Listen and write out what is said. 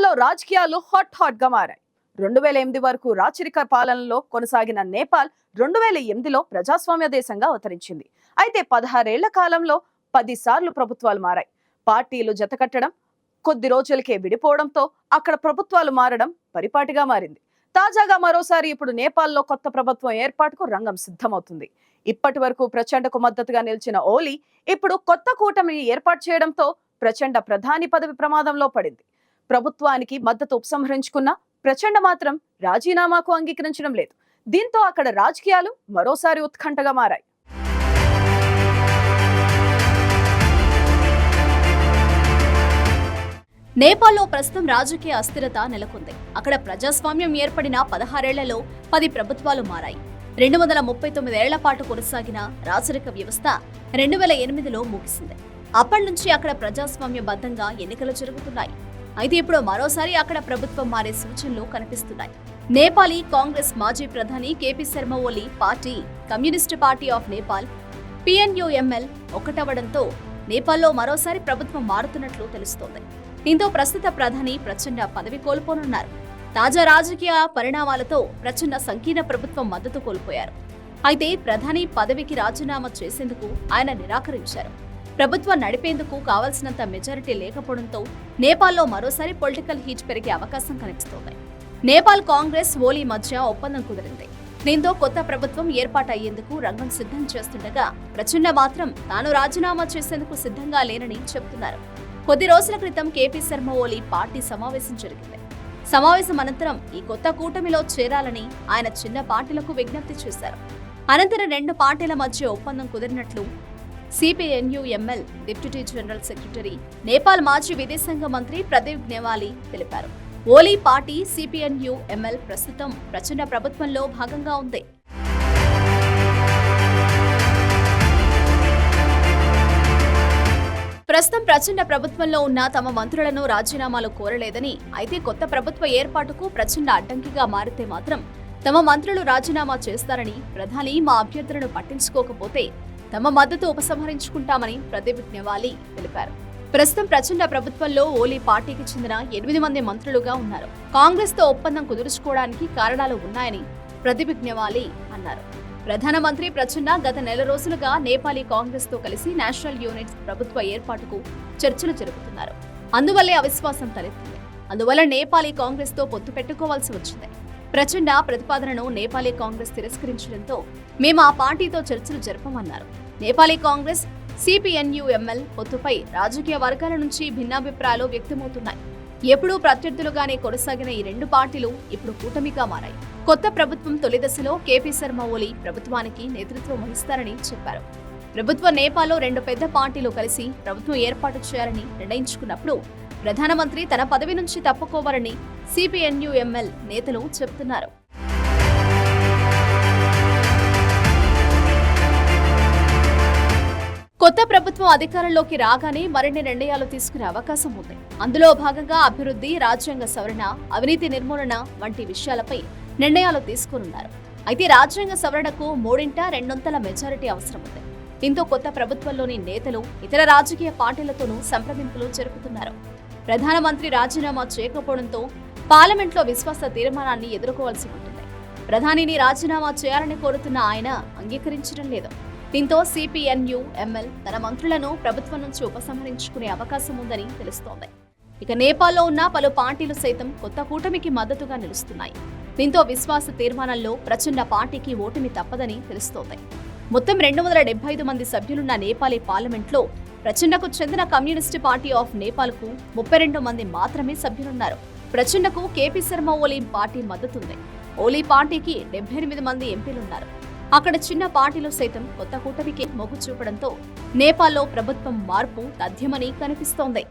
నేపాల్లో రాజకీయాలు హాట్ గా మారాయి. 2008 వరకు రాచరిక పాలనలో కొనసాగిన నేపాల్ 2008లో ప్రజాస్వామ్య దేశంగా అవతరించింది. అయితే 16 ఏళ్ల కాలంలో 10 సార్లు ప్రభుత్వాలు మారాయి. పార్టీలు జతకట్టడం, కొద్ది రోజులకే విడిపోవడంతో అక్కడ ప్రభుత్వాలు మారడం పరిపాటిగా మారింది. తాజాగా మరోసారి ఇప్పుడు నేపాల్లో కొత్త ప్రభుత్వం ఏర్పాటుకు రంగం సిద్ధమవుతుంది. ఇప్పటి వరకు ప్రచండకు మద్దతుగా నిలిచిన ఓలీ ఇప్పుడు కొత్త కూటమిని ఏర్పాటు చేయడంతో ప్రచండ ప్రధాని పదవి ప్రమాదంలో పడింది. ప్రభుత్వానికి మద్దతు ఉపసంహరించుకున్న ప్రచండ మాత్రం రాజీనామాకు అంగీకరించడం లేదు. దీంతో అక్కడ రాజకీయాలు మరోసారి ఉత్కంఠగా మారాయి. నేపాల్లో ప్రస్తుతం రాజకీయ అస్థిరత నెలకొంది. అక్కడ ప్రజాస్వామ్యం ఏర్పడిన 16 ఏళ్లలో 10 ప్రభుత్వాలు మారాయి. 239 ఏళ్ల పాటు కొనసాగిన రాచరిక వ్యవస్థ 2008లో ముగిసింది. అప్పటి నుంచి అక్కడ ప్రజాస్వామ్యబద్ధంగా ఎన్నికలు జరుగుతున్నాయి. అయితే ఇప్పుడు మరోసారి అక్కడ ప్రభుత్వం మారే సూచనలు కనిపిస్తున్నాయి. నేపాలీ కాంగ్రెస్ మాజీ ప్రధాని KP Sharma Oli party Communist party of Nepal పిఎన్యుఎంఎల్ ఒకటవడంతో నేపాల్లో మరోసారి ప్రభుత్వం మారుతున్నట్లు తెలుస్తోంది. దీంతో ప్రస్తుత ప్రధాని ప్రచండ పదవి కోల్పోనున్నారు. తాజా రాజకీయ పరిణామాలతో ప్రచండ సంకీర్ణ ప్రభుత్వం మద్దతు కోల్పోయారు. అయితే ప్రధాని పదవికి రాజీనామా చేసేందుకు ఆయన నిరాకరించారు. ప్రభుత్వం నడిపేందుకు కావాల్సినంత మెజారిటీ లేకపోవడంతో నేపాల్లో మరోసారి పొలిటికల్ హీట్ పెరిగే అవకాశం కనిపిస్తోంది. నేపాల్ కాంగ్రెస్ ఓలీ మధ్య ఒప్పందం కుదిరింది. దీంతో కొత్త ప్రభుత్వం ఏర్పాటయ్యేందుకు రంగం సిద్ధం చేస్తుండగా ప్రచండ మాత్రం తాను రాజీనామా చేసేందుకు సిద్ధంగా లేనని చెబుతున్నారు. కొద్ది రోజుల క్రితం కేపీ శర్మ ఓలీ పార్టీ సమావేశం జరిగింది. సమావేశం అనంతరం ఈ కొత్త కూటమిలో చేరాలని ఆయన చిన్న పార్టీలకు విజ్ఞప్తి చేశారు. అనంతరం 2 పార్టీల మధ్య ఒప్పందం కుదిరినట్లు సిపిఎన్యుఎంఎల్ డిప్యూటీ జనరల్ సెక్రటరీ నేపాల్ మాజీ విదేశాంగ మంత్రి ప్రదీప్ గ్నేవాలీ తెలిపారు. ఓలీ పార్టీ సిపిఎన్యుఎంఎల్ ప్రస్తుతం ప్రచండ ప్రభుత్వంలో భాగంగా ఉంది. ప్రస్తుతం ప్రచండ ప్రభుత్వంలో ఉన్న తమ మంత్రులను రాజీనామాలు కోరలేదని, అయితే కొత్త ప్రభుత్వ ఏర్పాటుకు ప్రచండ అడ్డంకిగా మారితే మాత్రం తమ మంత్రులు రాజీనామా చేస్తారని, ప్రధాని మా అభ్యర్థులను పట్టించుకోకపోతే తమ మద్దతు ఉపసంహరించుకుంటామని ప్రదీప్ గ్నేవాలీ తెలిపారు. ప్రస్తుతం ప్రచండ ప్రభుత్వంలో ఓలీ పార్టీకి చెందిన 8 మంది మంత్రులుగా ఉన్నారు. కాంగ్రెస్ తో ఒప్పందం కుదుర్చుకోవడానికి కారణాలు ఉన్నాయని ప్రదీప్ గ్నేవాలీ అన్నారు. ప్రధానమంత్రి ప్రచండ గత నెల రోజులుగా నేపాలీ కాంగ్రెస్ తో కలిసి నేషనల్ యూనిట్ ప్రభుత్వ ఏర్పాటుకు చర్చలు జరుపుతున్నారు. అందువల్లే అవిశ్వాసం తలెత్తింది. అందువల్ల నేపాలీ కాంగ్రెస్ తో పొత్తు పెట్టుకోవాల్సి వచ్చింది. ప్రచండ ప్రతిపాదనను నేపాలీ కాంగ్రెస్ తిరస్కరించడంతో మేము ఆ పార్టీతో చర్చలు జరపమన్నారు. నేపాలీ కాంగ్రెస్ సిపిఎన్యుఎంఎల్ పొత్తుపై రాజకీయ వర్గాల నుంచి భిన్నాభిప్రాయాలు వ్యక్తమవుతున్నాయి. ఎప్పుడూ ప్రత్యర్థులుగానే కొనసాగిన ఈ 2 పార్టీలు ఇప్పుడు కూటమిగా మారాయి. కొత్త ప్రభుత్వం తొలి దశలో కేపీ శర్మ ఓలీ ప్రభుత్వానికి నేతృత్వం వహిస్తారని చెప్పారు. ప్రభుత్వ నేపాల్లో 2 పెద్ద పార్టీలు కలిసి ప్రభుత్వం ఏర్పాటు చేయాలని నిర్ణయించుకున్నప్పుడు ప్రధానమంత్రి తన పదవి నుంచి తప్పుకోవాలని సిపిఎన్యుఎంఎల్ నేతలు చెబుతున్నారు. కొత్త ప్రభుత్వం అధికారంలోకి రాగానే మరిన్ని నిర్ణయాలు తీసుకునే అవకాశం ఉంది. అందులో భాగంగా అభివృద్ధి, రాజ్యాంగ సవరణ, అవినీతి నిర్మూలన వంటి విషయాలపై నిర్ణయాలు తీసుకోనున్నారు. అయితే రాజ్యాంగ సవరణకు 3/2 మెజారిటీ అవసరం ఉంది. దీంతో కొత్త ప్రభుత్వంలోని నేతలు ఇతర రాజకీయ పార్టీలతోనూ సంప్రదింపులు జరుపుతున్నారు. ప్రధానమంత్రి రాజీనామా చేయకపోవడంతో పార్లమెంట్లో విశ్వాస తీర్మానాన్ని ఎదుర్కోవాల్సి ఉంటుంది. ప్రధానిని రాజీనామా చేయాలని కోరుతున్న ఆయన అంగీకరించడం లేదు. దీంతో సిపిఎన్యుఎంఎల్ తన మంత్రులను ప్రభుత్వం నుంచి ఉపసంహరించుకునే అవకాశం ఉందని తెలుస్తోంది. ఇక నేపాల్లో ఉన్న పలు పార్టీలు సైతం కొత్త కూటమికి మద్దతుగా నిలుస్తున్నాయి. దీంతో విశ్వాస తీర్మానంలో ప్రచండ పార్టీకి ఓటమి తప్పదని తెలుస్తోంది. మొత్తం 275 మంది సభ్యులున్న నేపాలీ పార్లమెంట్లో ప్రచండకు చెందిన కమ్యూనిస్ట్ పార్టీ ఆఫ్ నేపాల్కు 32 మంది మాత్రమే సభ్యులున్నారు. ప్రచండకు కేపీ శర్మ ఓలీ పార్టీ మద్దతుంది. ఓలీ పార్టీకి 78 మంది ఎంపీలున్నారు. అక్కడ చిన్న పార్టీలు సైతం కొత్త కూటమికి మొగ్గు చూపడంతో నేపాల్లో ప్రభుత్వం మార్పు తథ్యమని కనిపిస్తోంది.